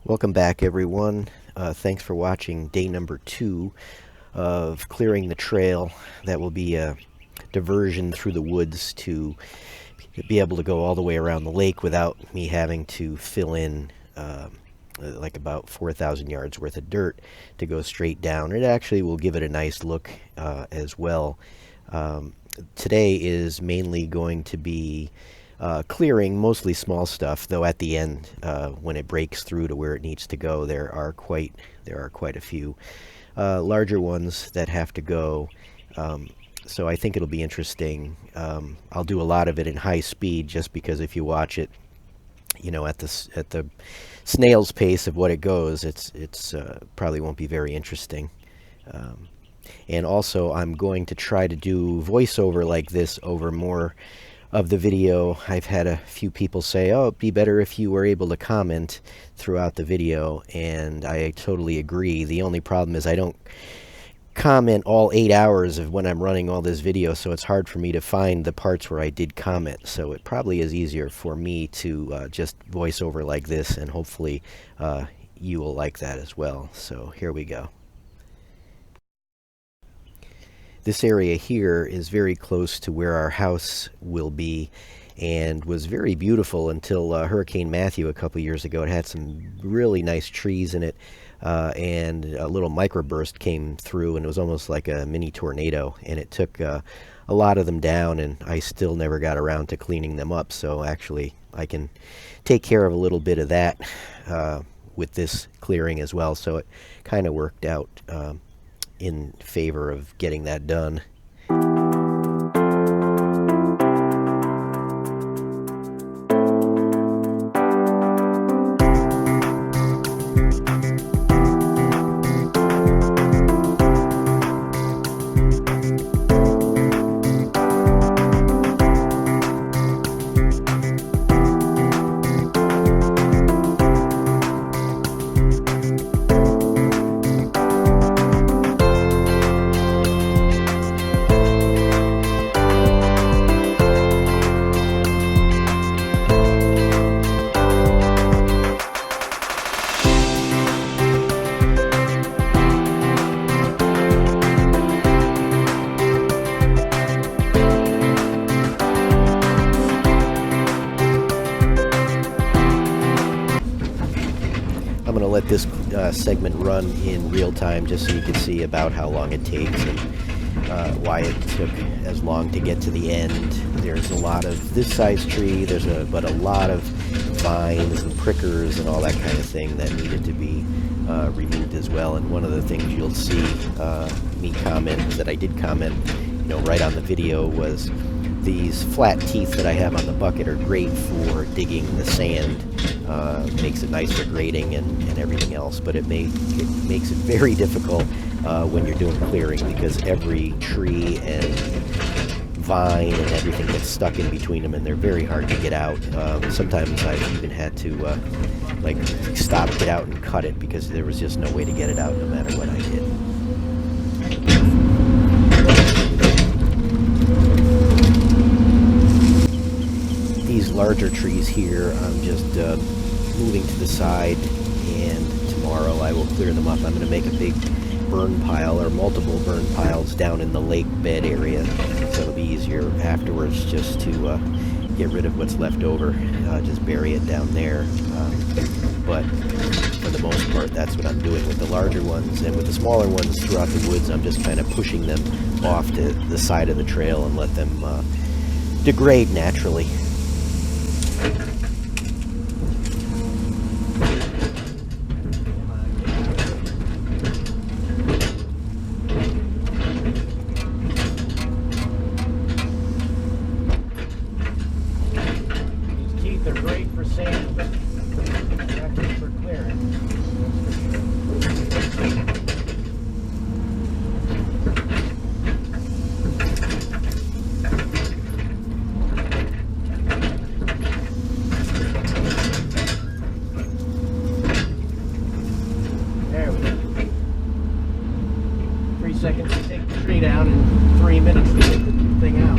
Welcome back, everyone. Thanks for watching day number 2 of clearing the trail. That will be a diversion through the woods to be able to go all the way around the lake without me having to fill in like about 4,000 yards worth of dirt to go straight down. It actually will give it a nice look as well. Today is mainly going to be clearing, mostly small stuff, though at the end, when it breaks through to where it needs to go, there are quite a few larger ones that have to go. So I think it'll be interesting. I'll do a lot of it in high speed, just because if you watch it, you know, at the snail's pace of what it goes, it's probably won't be very interesting. And also, I'm going to try to do voiceover like this over more of the video. I've had a few people say, oh, it'd be better if you were able to comment throughout the video, and I totally agree. The only problem is I don't comment all 8 hours of when I'm running all this video, so it's hard for me to find the parts where I did comment. So it probably is easier for me to just voice over like this, and hopefully you will like that as well. So here we go. This area here is very close to where our house will be, and was very beautiful until Hurricane Matthew a couple years ago. It had some really nice trees in it, and a little microburst came through, and it was almost like a mini tornado, and it took a lot of them down, and I still never got around to cleaning them up. So actually I can take care of a little bit of that with this clearing as well. So it kind of worked out in favor of getting that done. I'm going to let this segment run in real time, just so you can see about how long it takes and why it took as long to get to the end. There's a lot of this size tree, but a lot of vines and prickers and all that kind of thing that needed to be removed as well. And one of the things you'll see me comment, that I did comment, you know, right on the video, was these flat teeth that I have on the bucket are great for digging the sand. Makes it nice for grading and everything else, but it makes it very difficult when you're doing clearing, because every tree and vine and everything gets stuck in between them, and they're very hard to get out. Sometimes I've even had to like stop, get out, and cut it, because there was just no way to get it out no matter what I did. These larger trees here, I'm just moving to the side, and tomorrow I will clear them up. I'm going to make a big burn pile, or multiple burn piles, down in the lake bed area, so it'll be easier afterwards just to get rid of what's left over. Just bury it down there. But for the most part, that's what I'm doing with the larger ones. And with the smaller ones throughout the woods, I'm just kind of pushing them off to the side of the trail and let them degrade naturally. They're great for sand, but not good for clearing. There we go. 3 seconds to take the tree down, and 3 minutes to take the thing out.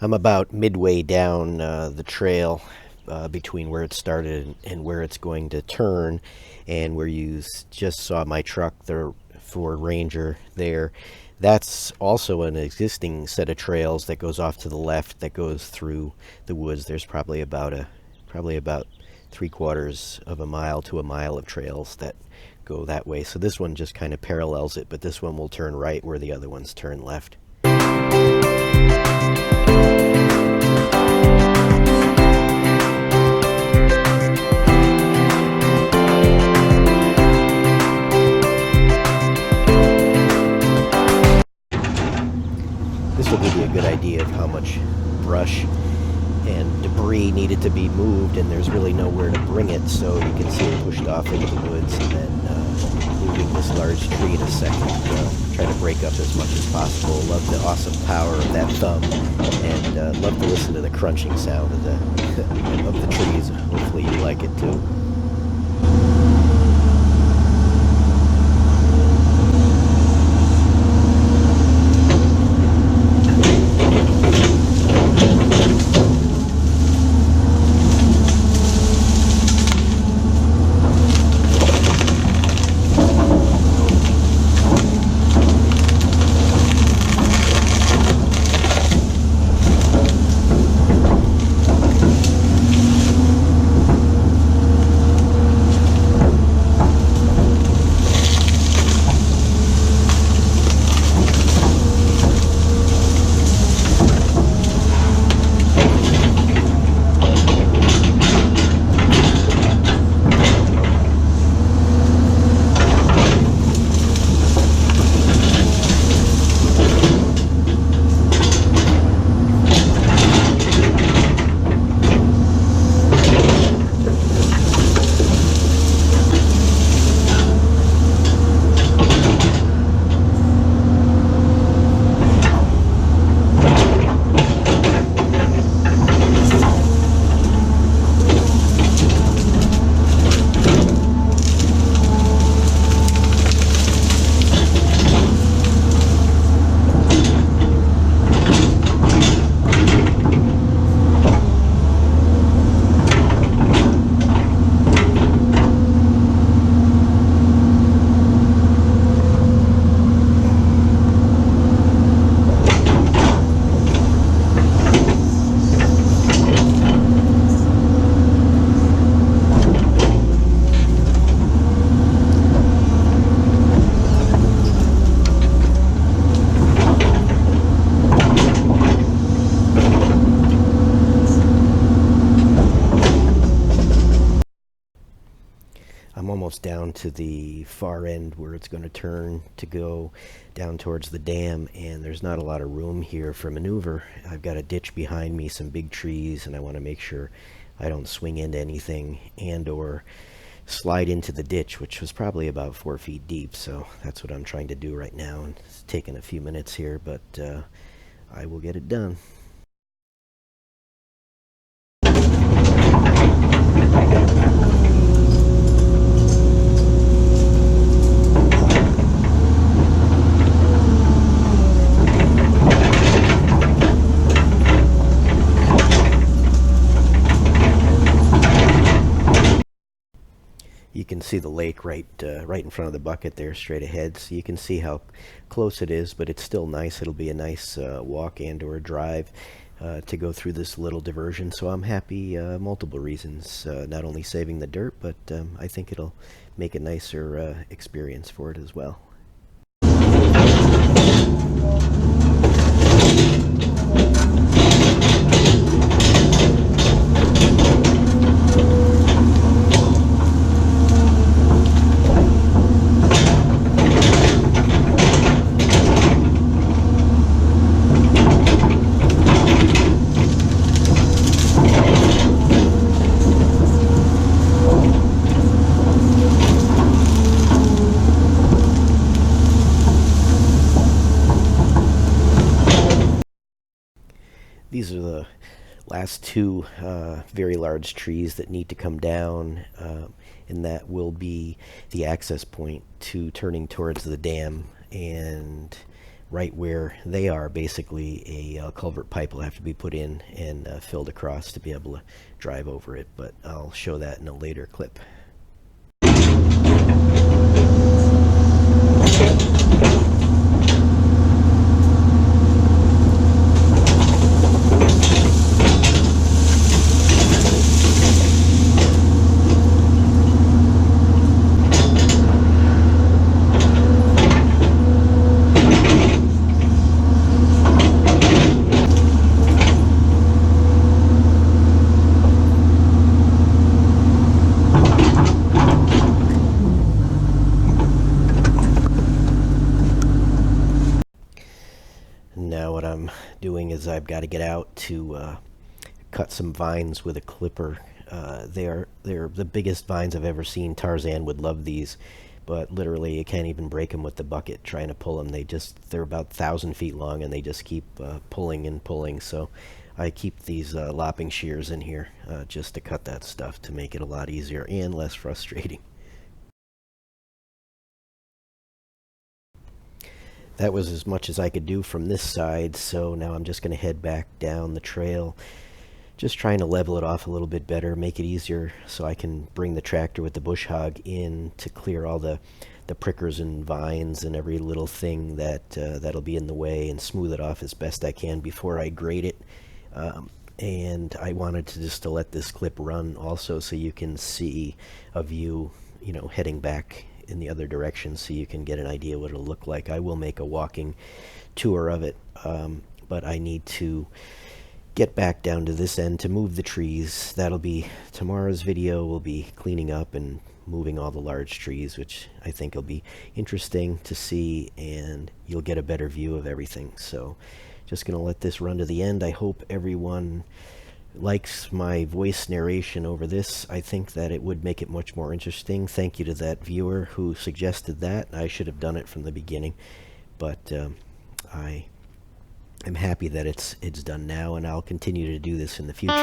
I'm about midway down the trail between where it started and where it's going to turn, and where you just saw my truck, the Ford Ranger there. That's also an existing set of trails that goes off to the left that goes through the woods. There's probably about 3/4 of a mile to a mile of trails that go that way. So this one just kind of parallels it, but this one will turn right where the other ones turn left. This will give you a good idea of how much brush and debris needed to be moved, and there's really nowhere to bring it, so you can see it pushed off into the woods, and then moving this large tree in a second. Try to break up as much as possible. Love the awesome power of that thumb, and love to listen to the crunching sound of the trees. Hopefully you like it too. I'm almost down to the far end where it's going to turn to go down towards the dam, and there's not a lot of room here for maneuver. I've got a ditch behind me, some big trees, and I want to make sure I don't swing into anything and or slide into the ditch, which was probably about 4 feet deep. So that's what I'm trying to do right now, and it's taking a few minutes here, but I will get it done. You can see the lake right in front of the bucket there, straight ahead. So you can see how close it is, but it's still nice. It'll be a nice walk and or drive to go through this little diversion. So I'm happy, multiple reasons. Not only saving the dirt, but I think it'll make a nicer experience for it as well. These are the last two very large trees that need to come down, and that will be the access point to turning towards the dam. And right where they are, basically a culvert pipe will have to be put in and filled across to be able to drive over it, but I'll show that in a later clip. Now what I'm doing is I've got to get out to cut some vines with a clipper. They're the biggest vines I've ever seen. Tarzan would love these, but literally you can't even break them with the bucket trying to pull them. They're about 1,000 feet long, and they just keep pulling and pulling. So I keep these lopping shears in here just to cut that stuff to make it a lot easier and less frustrating. That was as much as I could do from this side, so now I'm just going to head back down the trail, just trying to level it off a little bit better, make it easier so I can bring the tractor with the bush hog in to clear all the prickers and vines and every little thing that'll be in the way, and smooth it off as best I can before I grade it. And I wanted to let this clip run also so you can see a view, heading back in the other direction, so you can get an idea what it'll look like. I will make a walking tour of it, but I need to get back down to this end to move the trees. That'll be tomorrow's video. We'll be cleaning up and moving all the large trees, which I think will be interesting to see, and you'll get a better view of everything. So just gonna let this run to the end. I hope everyone likes my voice narration over this. I think that it would make it much more interesting. Thank you to that viewer who suggested that. I should have done it from the beginning, but I am happy that it's done now, and I'll continue to do this in the future.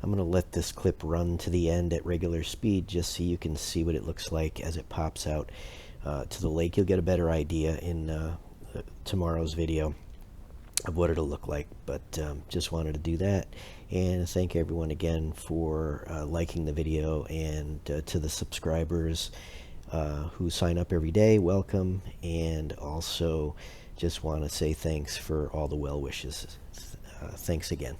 I'm going to let this clip run to the end at regular speed just so you can see what it looks like as it pops out to the lake. You'll get a better idea in tomorrow's video of what it'll look like, but just wanted to do that, and thank everyone again for liking the video, and to the subscribers who sign up every day, welcome, and also just want to say thanks for all the well wishes. Thanks again.